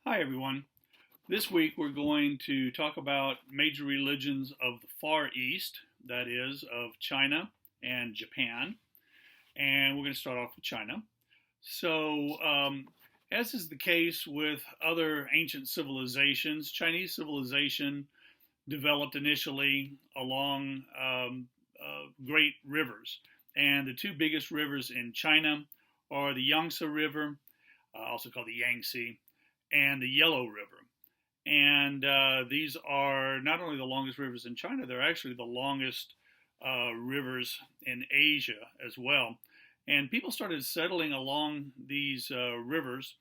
Hi, everyone. This week we're going to talk about major religions of the Far East, that is, of China and Japan. And we're going to start off with China. As is the case with other ancient civilizations, Chinese civilization developed initially along great rivers. And the two biggest rivers in China are the Yangtze River, also called the Yangtze, and the Yellow River. And these are not only the longest rivers in China, they're actually the longest rivers in Asia as well. And people started settling along these rivers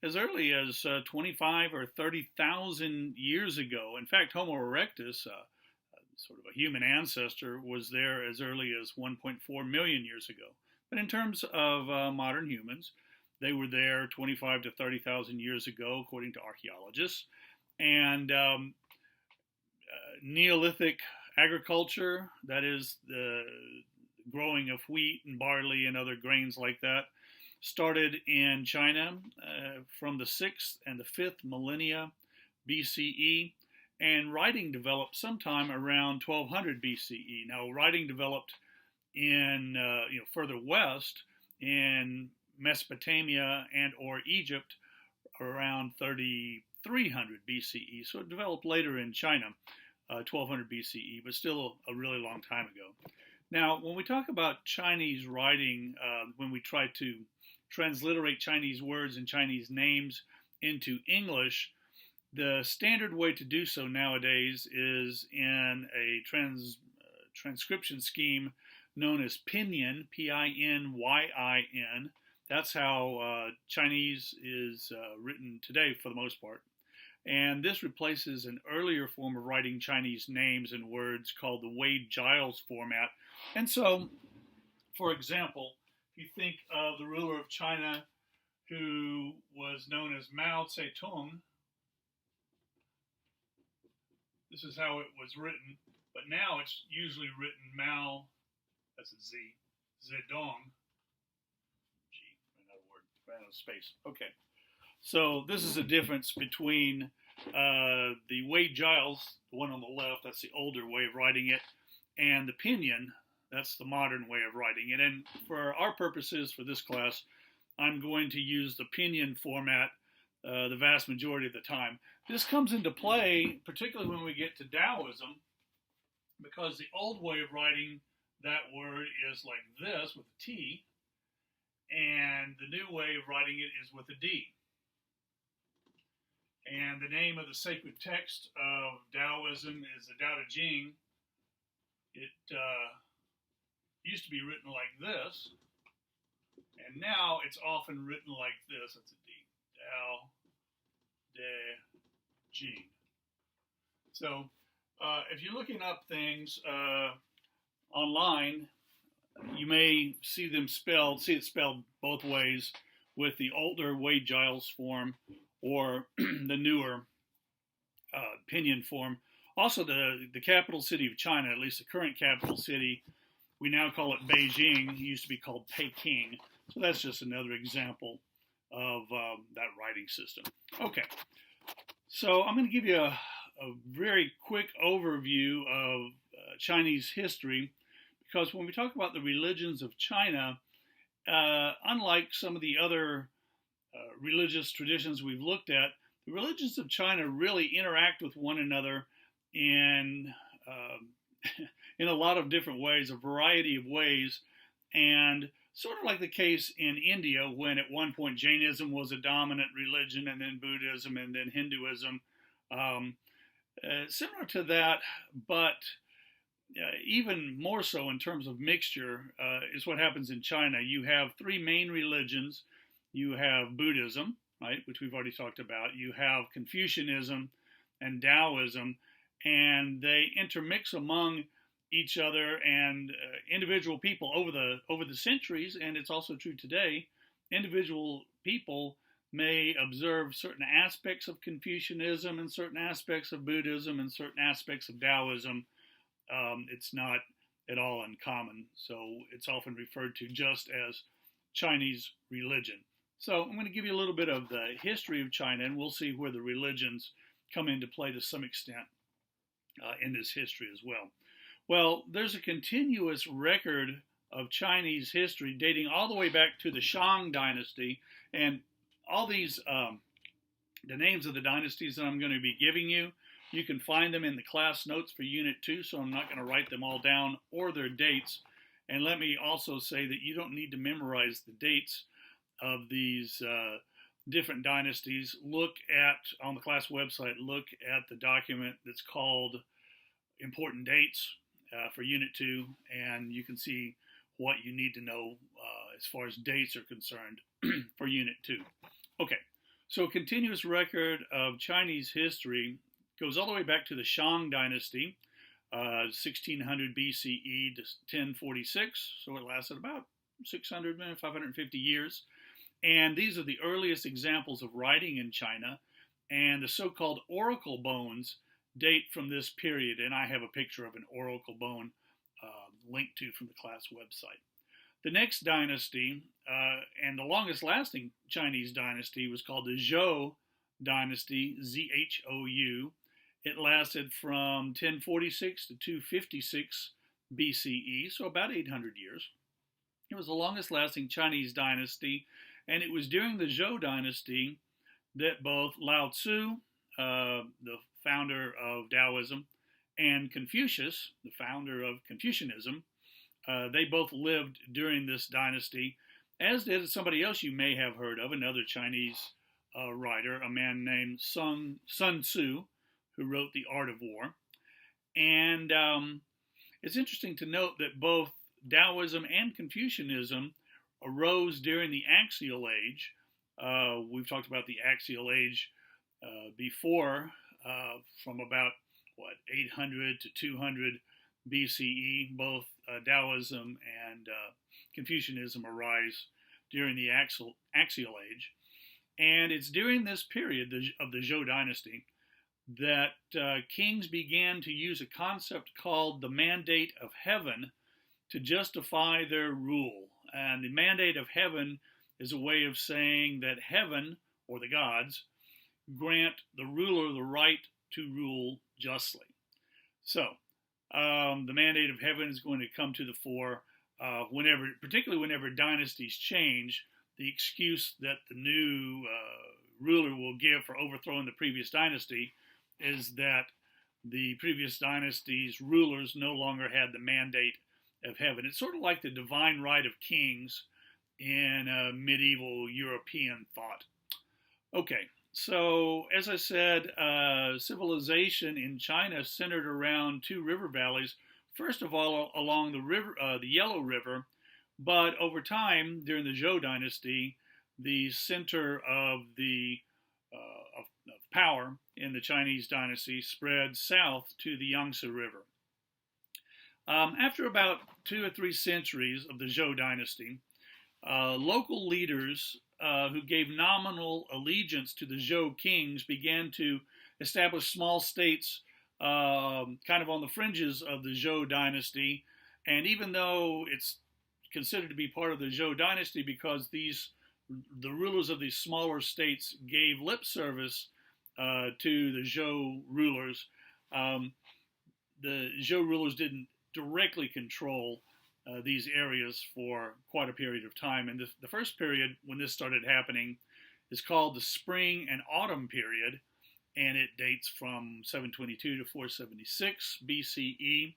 as early as 25 or 30,000 years ago. In fact, Homo erectus, sort of a human ancestor, was there as early as 1.4 million years ago. But in terms of modern humans, they were there 25 to 30,000 years ago, according to archaeologists. And Neolithic agriculture, that is the growing of wheat and barley and other grains like that, started in China from the 6th and the 5th millennia BCE, and writing developed sometime around 1200 BCE. Now, writing developed in further west in Mesopotamia and or Egypt around 3300 BCE. So it developed later in China, 1200 BCE, but still a really long time ago. Now, when we talk about Chinese writing, when we try to transliterate Chinese words and Chinese names into English, the standard way to do so nowadays is in a transcription scheme known as pinyin, P-I-N-Y-I-N. That's how Chinese is written today for the most part. And this replaces an earlier form of writing Chinese names and words called the Wade-Giles format. And so, for example, if you think of the ruler of China who was known as Mao Zedong, this is how it was written, but now it's usually written Mao, that's a Z, Zedong, G, ran out of word, ran out of space. Okay, so this is a difference between the Wade-Giles, the one on the left, that's the older way of writing it, and the pinyin, that's the modern way of writing it. And for our purposes for this class, I'm going to use the pinyin format the vast majority of the time. This comes into play, particularly when we get to Taoism, because the old way of writing that word is like this with a T, and the new way of writing it is with a D. And the name of the sacred text of Taoism is the Tao Te Ching. It used to be written like this, and now it's often written like this. That's a D. Tao Te Ching. So if you're looking up things online, you may see it spelled both ways with the older Wade-Giles form or the newer pinyin form. Also, the capital city of China, at least the current capital city, we now call it Beijing. It used to be called Peking. So that's just another example of that writing system. Okay, so I'm going to give you a very quick overview of Chinese history, because when we talk about the religions of China, unlike some of the other religious traditions we've looked at, the religions of China really interact with one another in in a lot of different ways, a variety of ways, and sort of like the case in India, when at one point Jainism was a dominant religion, and then Buddhism, and then Hinduism. Similar to that, but even more so in terms of mixture, is what happens in China. You have three main religions. You have Buddhism, right, which we've already talked about. You have Confucianism and Taoism, and they intermix among each other, and individual people over the centuries, and it's also true today, individual people may observe certain aspects of Confucianism and certain aspects of Buddhism and certain aspects of Taoism. It's not at all uncommon, so it's often referred to just as Chinese religion. So I'm going to give you a little bit of the history of China, and we'll see where the religions come into play to some extent in this history as well. Well, there's a continuous record of Chinese history dating all the way back to the Qing Dynasty, and all these, the names of the dynasties that I'm going to be giving you, you can find them in the class notes for Unit 2, so I'm not going to write them all down or their dates. And let me also say that you don't need to memorize the dates of these different dynasties. Look at, on the class website, look at the document that's called Important Dates for Unit 2, and you can see what you need to know as far as dates are concerned for Unit 2. Okay, so a continuous record of Chinese history goes all the way back to the Qing Dynasty, 1600 BCE to 1046, so it lasted about 550 years. And these are the earliest examples of writing in China, and the so-called oracle bones date from this period, and I have a picture of an oracle bone linked to from the class website. The next dynasty, and the longest lasting Chinese dynasty, was called the Zhou Dynasty, Z-H-O-U. It lasted from 1046 to 256 BCE, so about 800 years. It was the longest lasting Chinese dynasty, and it was during the Zhou Dynasty that both Lao Tzu, the founder of Taoism, and Confucius, the founder of Confucianism, they both lived during this dynasty, as did somebody else you may have heard of, another Chinese writer, a man named Sun Tzu, who wrote The Art of War. And it's interesting to note that both Taoism and Confucianism arose during the Axial Age. We've talked about the Axial Age before, from about, 800 to 200 BCE. Both Taoism and Confucianism arise during the Axial Age. And it's during this period of the Zhou Dynasty that kings began to use a concept called the mandate of heaven to justify their rule. And the mandate of heaven is a way of saying that heaven, or the gods, grant the ruler the right to rule justly. So, the mandate of heaven is going to come to the fore particularly whenever dynasties change. The excuse that the new ruler will give for overthrowing the previous dynasty is that the previous dynasty's rulers no longer had the mandate of heaven. It's sort of like the divine right of kings in medieval European thought. Okay, so as I said, civilization in China centered around two river valleys. First of all, along the river, the Yellow River, but over time, during the Zhou Dynasty, the center of of power in the Chinese dynasty spread south to the Yangtze River. After about 2 or 3 centuries of the Zhou Dynasty, local leaders who gave nominal allegiance to the Zhou kings began to establish small states kind of on the fringes of the Zhou Dynasty. And even though it's considered to be part of the Zhou Dynasty because the rulers of these smaller states gave lip service to the Zhou rulers, the Zhou rulers didn't directly control these areas for quite a period of time. And the first period when this started happening is called the Spring and Autumn period, and it dates from 722 to 476 BCE.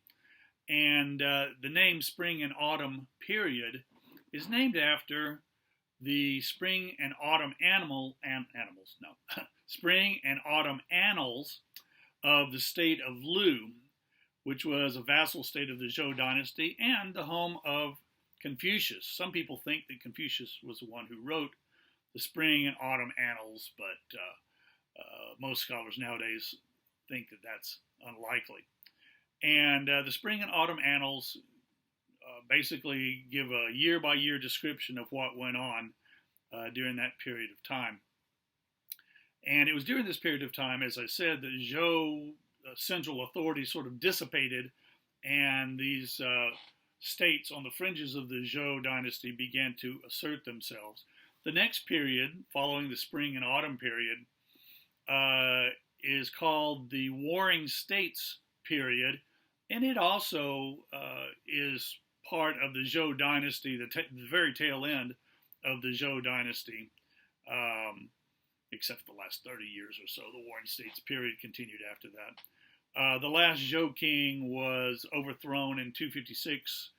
And the name Spring and Autumn period is named after the Spring and Autumn Spring and Autumn annals of the state of Lu, which was a vassal state of the Zhou Dynasty and the home of Confucius. Some people think that Confucius was the one who wrote the Spring and Autumn annals, but most scholars nowadays think that that's unlikely. And the Spring and Autumn annals basically give a year-by-year description of what went on during that period of time. And it was during this period of time, as I said, that Zhou central authority sort of dissipated, and these states on the fringes of the Zhou dynasty began to assert themselves. The next period, following the spring and autumn period, is called the Warring States period, and it also is part of the Zhou Dynasty, the very tail end of the Zhou Dynasty, except for the last 30 years or so. The Warring States period continued after that. The last Zhou king was overthrown in 256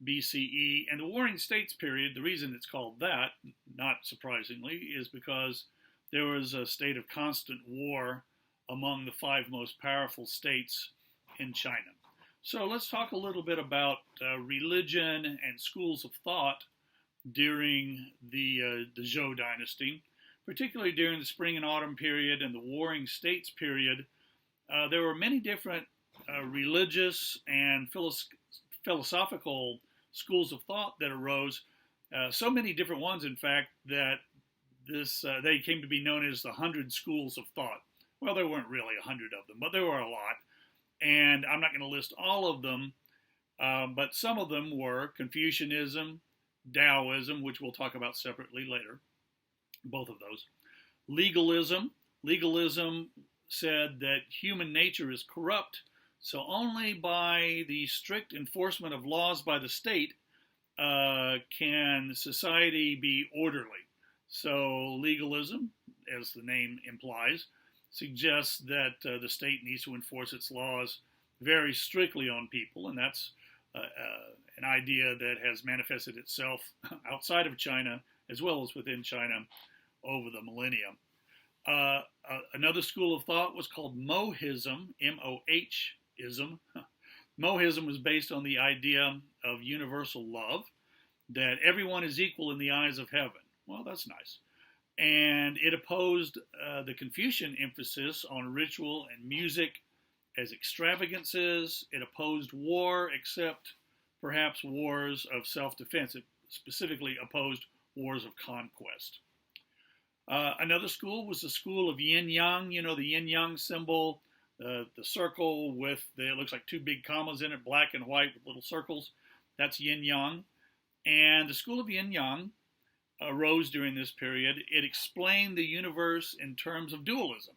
BCE, and the Warring States period, the reason it's called that, not surprisingly, is because there was a state of constant war among the 5 most powerful states in China. So let's talk a little bit about religion and schools of thought during the Zhou Dynasty, particularly during the spring and autumn period and the Warring States period. There were many different religious and philosophical schools of thought that arose, so many different ones, in fact, that they came to be known as the 100 schools of thought. Well, there weren't really 100 of them, but there were a lot, and I'm not going to list all of them, but some of them were Confucianism, Taoism, which we'll talk about separately later, both of those. Legalism said that human nature is corrupt, so only by the strict enforcement of laws by the state can society be orderly. So legalism, as the name implies, suggests that the state needs to enforce its laws very strictly on people, and that's an idea that has manifested itself outside of China as well as within China over the millennia. Another school of thought was called Mohism, M-O-H-ism. Mohism was based on the idea of universal love, that everyone is equal in the eyes of heaven. Well, that's nice. And it opposed the Confucian emphasis on ritual and music as extravagances. It opposed war, except perhaps wars of self-defense. It specifically opposed wars of conquest. Another school was the school of yin-yang. You know, the yin-yang symbol, the circle with, it looks like 2 big commas in it, black and white with little circles. That's yin-yang. And the school of yin-yang arose during this period. It explained the universe in terms of dualism.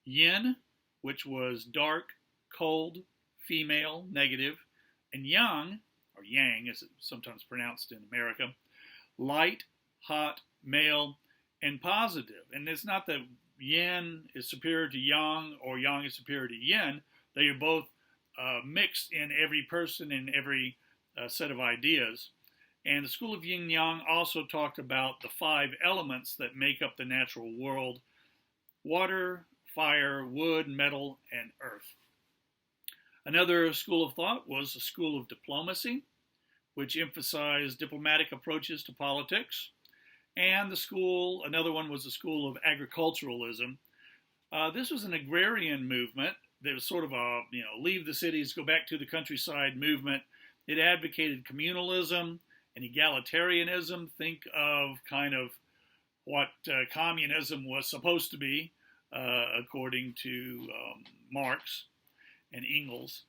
Yin, which was dark, cold, female, negative, and yang, or yang as it's sometimes pronounced in America, light, hot, male, and positive. And it's not that yin is superior to yang or yang is superior to yin. They are both mixed in every person, in every set of ideas. And the school of yin-yang also talked about the 5 elements that make up the natural world: water, fire, wood, metal, and earth. Another school of thought was the school of diplomacy, which emphasized diplomatic approaches to politics. And another one was the school of agriculturalism. This was an agrarian movement. There was sort of a, leave the cities, go back to the countryside movement. It advocated communalism and egalitarianism. Think of kind of what communism was supposed to be, according to Marx and Engels.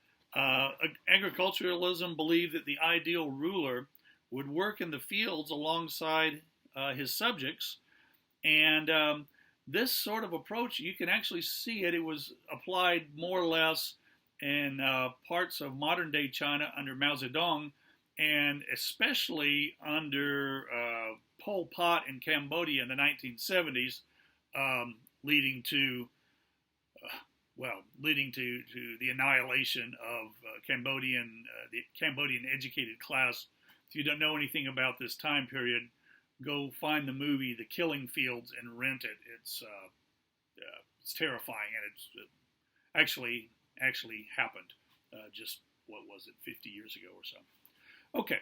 Agriculturalism believed that the ideal ruler would work in the fields alongside his subjects, and this sort of approach, you can actually see it. It was applied more or less in parts of modern-day China under Mao Zedong, and especially under Pol Pot in Cambodia in the 1970s, leading to the annihilation of the Cambodian educated class. If you don't know anything about this time period, go find the movie The Killing Fields and rent it. It's terrifying, and it's actually happened just, 50 years ago or so. Okay,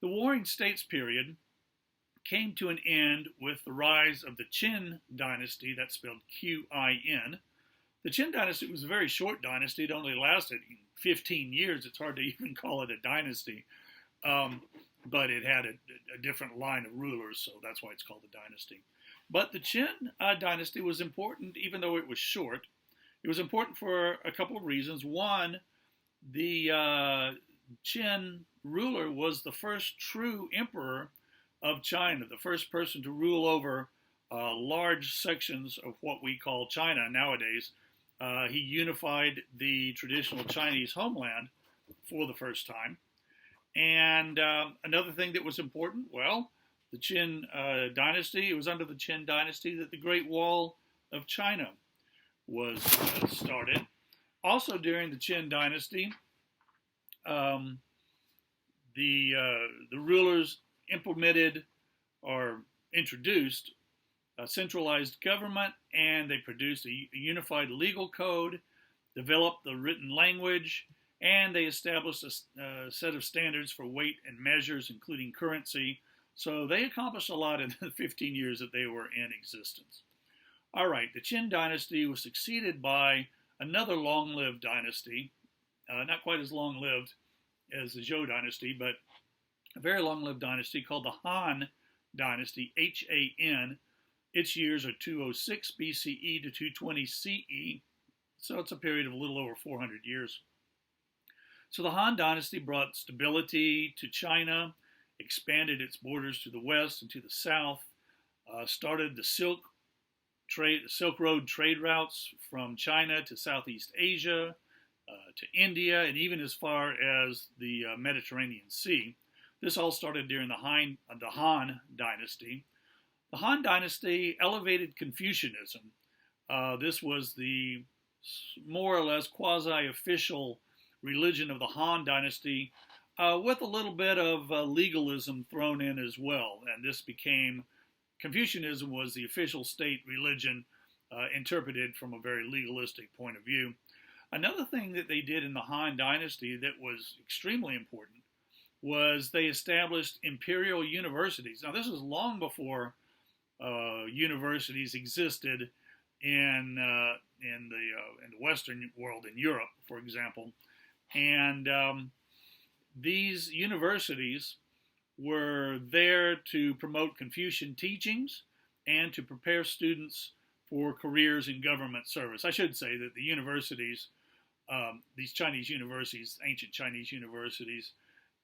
the Warring States period came to an end with the rise of the Qin Dynasty. That's spelled Q-I-N. The Qin Dynasty was a very short dynasty. It only lasted 15 years. It's hard to even call it a dynasty. But it had a different line of rulers, so that's why it's called a dynasty. But the Qin Dynasty was important, even though it was short. It was important for a couple of reasons. One, the Qin ruler was the first true emperor of China, the first person to rule over large sections of what we call China nowadays. He unified the traditional Chinese homeland for the first time. And another thing that was important, well, the Qin Dynasty, it was under the Qin Dynasty that the Great Wall of China was started. Also during the Qin Dynasty, the rulers implemented or introduced a centralized government, and they produced a unified legal code, developed the written language, and they established a set of standards for weight and measures, including currency. So they accomplished a lot in the 15 years that they were in existence. All right, the Qin Dynasty was succeeded by another long-lived dynasty, not quite as long-lived as the Zhou Dynasty, but a very long-lived dynasty called the Han Dynasty, H-A-N. Its years are 206 BCE to 220 CE, so it's a period of a little over 400 years. So the Han Dynasty brought stability to China, expanded its borders to the west and to the south, started the Silk Road trade routes from China to Southeast Asia, to India, and even as far as the Mediterranean Sea. This all started during the Han Dynasty. The Han Dynasty elevated Confucianism. This was the more or less quasi-official religion of the Han Dynasty, with a little bit of legalism thrown in as well. And this became, Confucianism was the official state religion, interpreted from a very legalistic point of view. Another thing that they did in the Han Dynasty that was extremely important was they established imperial universities. Now, this was long before universities existed in the Western world, in Europe, for example. And these universities were there to promote Confucian teachings and to prepare students for careers in government service. I should say that the universities, these Chinese universities, ancient Chinese universities,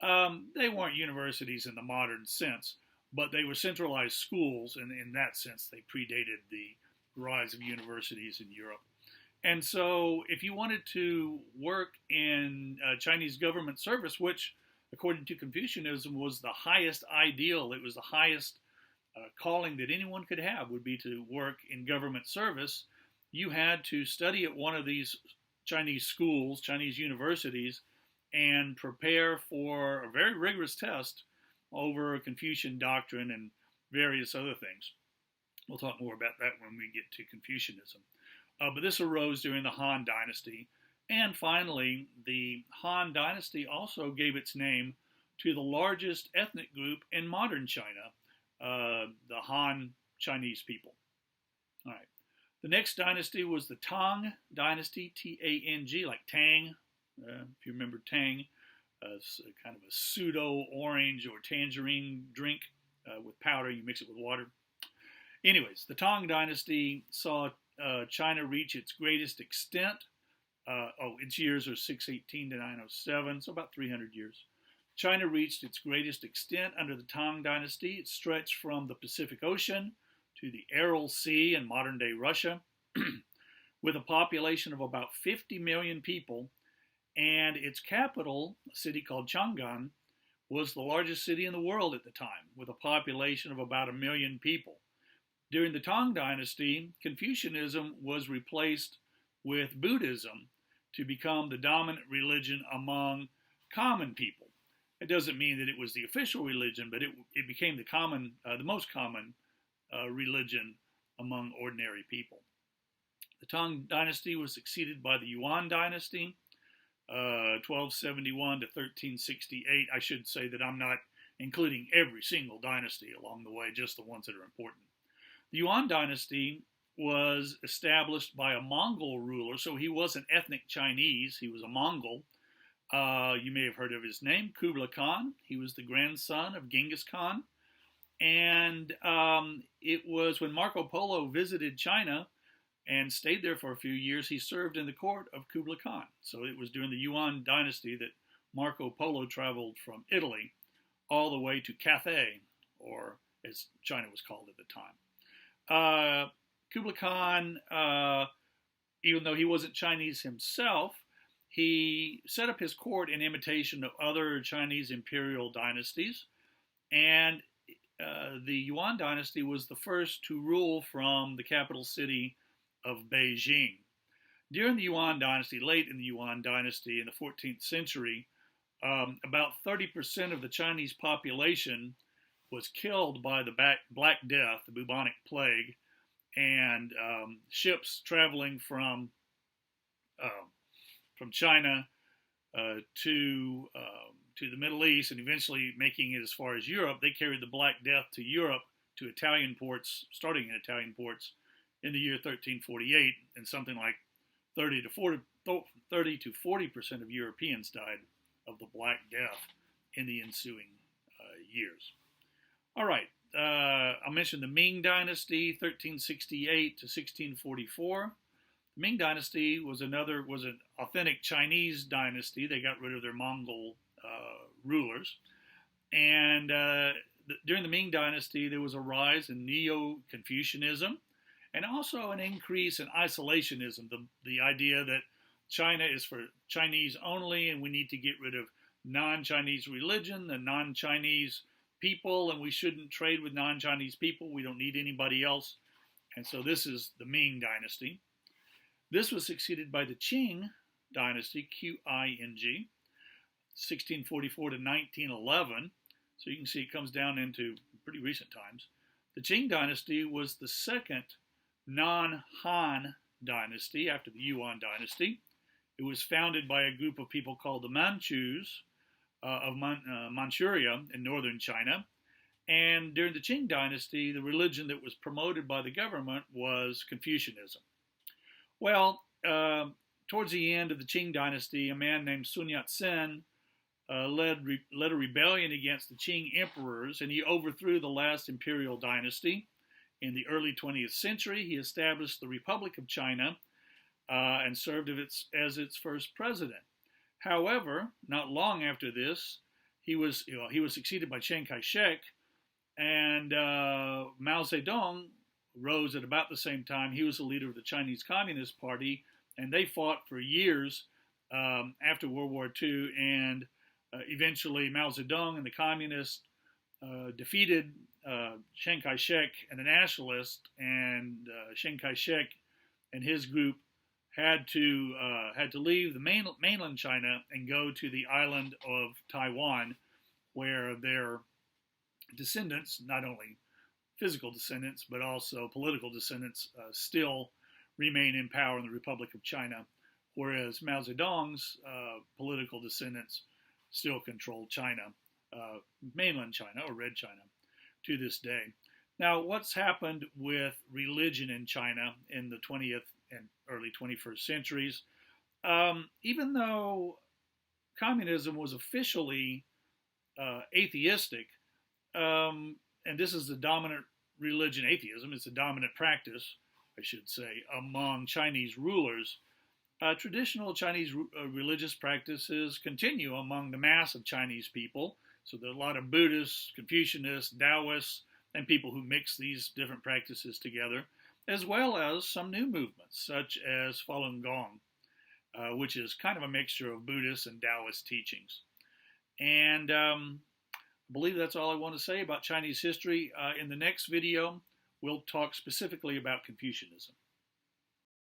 they weren't universities in the modern sense, but they were centralized schools, and in that sense, they predated the rise of universities in Europe. And so if you wanted to work in Chinese government service, which according to Confucianism was the highest ideal, it was the highest calling that anyone could have, would be to work in government service, you had to study at one of these Chinese schools, Chinese universities, and prepare for a very rigorous test over Confucian doctrine and various other things. We'll talk more about that when we get to Confucianism. But this arose during the Han Dynasty. And finally, the Han Dynasty also gave its name to the largest ethnic group in modern China, the Han Chinese people. All right. The next dynasty was the Tang Dynasty, T-A-N-G, like Tang. If you remember Tang, it's kind of a pseudo-orange or tangerine drink with powder. You mix it with water. Anyways, the Tang Dynasty saw China reach its greatest extent. Its years are 618 to 907, so about 300 years. China reached its greatest extent under the Tang Dynasty. It stretched from the Pacific Ocean to the Aral Sea in modern-day Russia, with a population of about 50 million people, and its capital, a city called Chang'an, was the largest city in the world at the time, with a population of about 1 million people. During the Tang Dynasty, Confucianism was replaced with Buddhism to become the dominant religion among common people. It doesn't mean that it was the official religion, but it became the most common religion among ordinary people. The Tang Dynasty was succeeded by the Yuan Dynasty, 1271 to 1368. I should say that I'm not including every single dynasty along the way, just the ones that are important. The Yuan Dynasty was established by a Mongol ruler, so he wasn't ethnic Chinese, he was a Mongol. You may have heard of his name, Kublai Khan. He was the grandson of Genghis Khan. And it was when Marco Polo visited China and stayed there for a few years, he served in the court of Kublai Khan. So it was during the Yuan Dynasty that Marco Polo traveled from Italy all the way to Cathay, or as China was called at the time. Kublai Khan, even though he wasn't Chinese himself, he set up his court in imitation of other Chinese imperial dynasties, and the Yuan Dynasty was the first to rule from the capital city of Beijing. During the Yuan Dynasty, late in the Yuan Dynasty in the 14th century, about 30% of the Chinese population was killed by the Black Death, the bubonic plague, and ships traveling from China to the Middle East and eventually making it as far as Europe. They carried the Black Death to Europe, to Italian ports, starting in Italian ports in the year 1348, and something like 30 to 40% of Europeans died of the Black Death in the ensuing years. All right, I'll mention the Ming Dynasty, 1368 to 1644. The Ming Dynasty was an authentic Chinese dynasty. They got rid of their Mongol rulers. And during the Ming Dynasty, there was a rise in Neo-Confucianism and also an increase in isolationism, the idea that China is for Chinese only and we need to get rid of non-Chinese religion and non-Chinese people, and we shouldn't trade with non-Chinese people. We don't need anybody else. And so this is the Ming Dynasty. This was succeeded by the Qing Dynasty, Qing, 1644 to 1911. So you can see it comes down into pretty recent times. The Qing Dynasty was the second non-Han dynasty after the Yuan Dynasty. It was founded by a group of people called the Manchus of Manchuria in northern China. And during the Qing Dynasty, the religion that was promoted by the government was Confucianism. Well, towards the end of the Qing Dynasty, a man named Sun Yat-sen led a rebellion against the Qing emperors, and he overthrew the last imperial dynasty. In the early 20th century, he established the Republic of China and served as its first president. However, not long after this, he was succeeded by Chiang Kai-shek, and Mao Zedong rose at about the same time. He was the leader of the Chinese Communist Party, and they fought for years after World War II, and eventually Mao Zedong and the Communists defeated Chiang Kai-shek and the Nationalists, and Chiang Kai-shek and his group had to leave the mainland China and go to the island of Taiwan, where their descendants, not only physical descendants, but also political descendants, still remain in power in the Republic of China, whereas Mao Zedong's political descendants still control China, mainland China, or Red China, to this day. Now, what's happened with religion in China in the 20th and early 21st centuries? Even though communism was officially atheistic, and this is the dominant religion, atheism is the dominant practice, I should say, among Chinese rulers, traditional Chinese religious practices continue among the mass of Chinese people. So there are a lot of Buddhists, Confucianists, Taoists, and people who mix these different practices together, as well as some new movements, such as Falun Gong, which is kind of a mixture of Buddhist and Taoist teachings. And I believe that's all I want to say about Chinese history. In the next video, we'll talk specifically about Confucianism.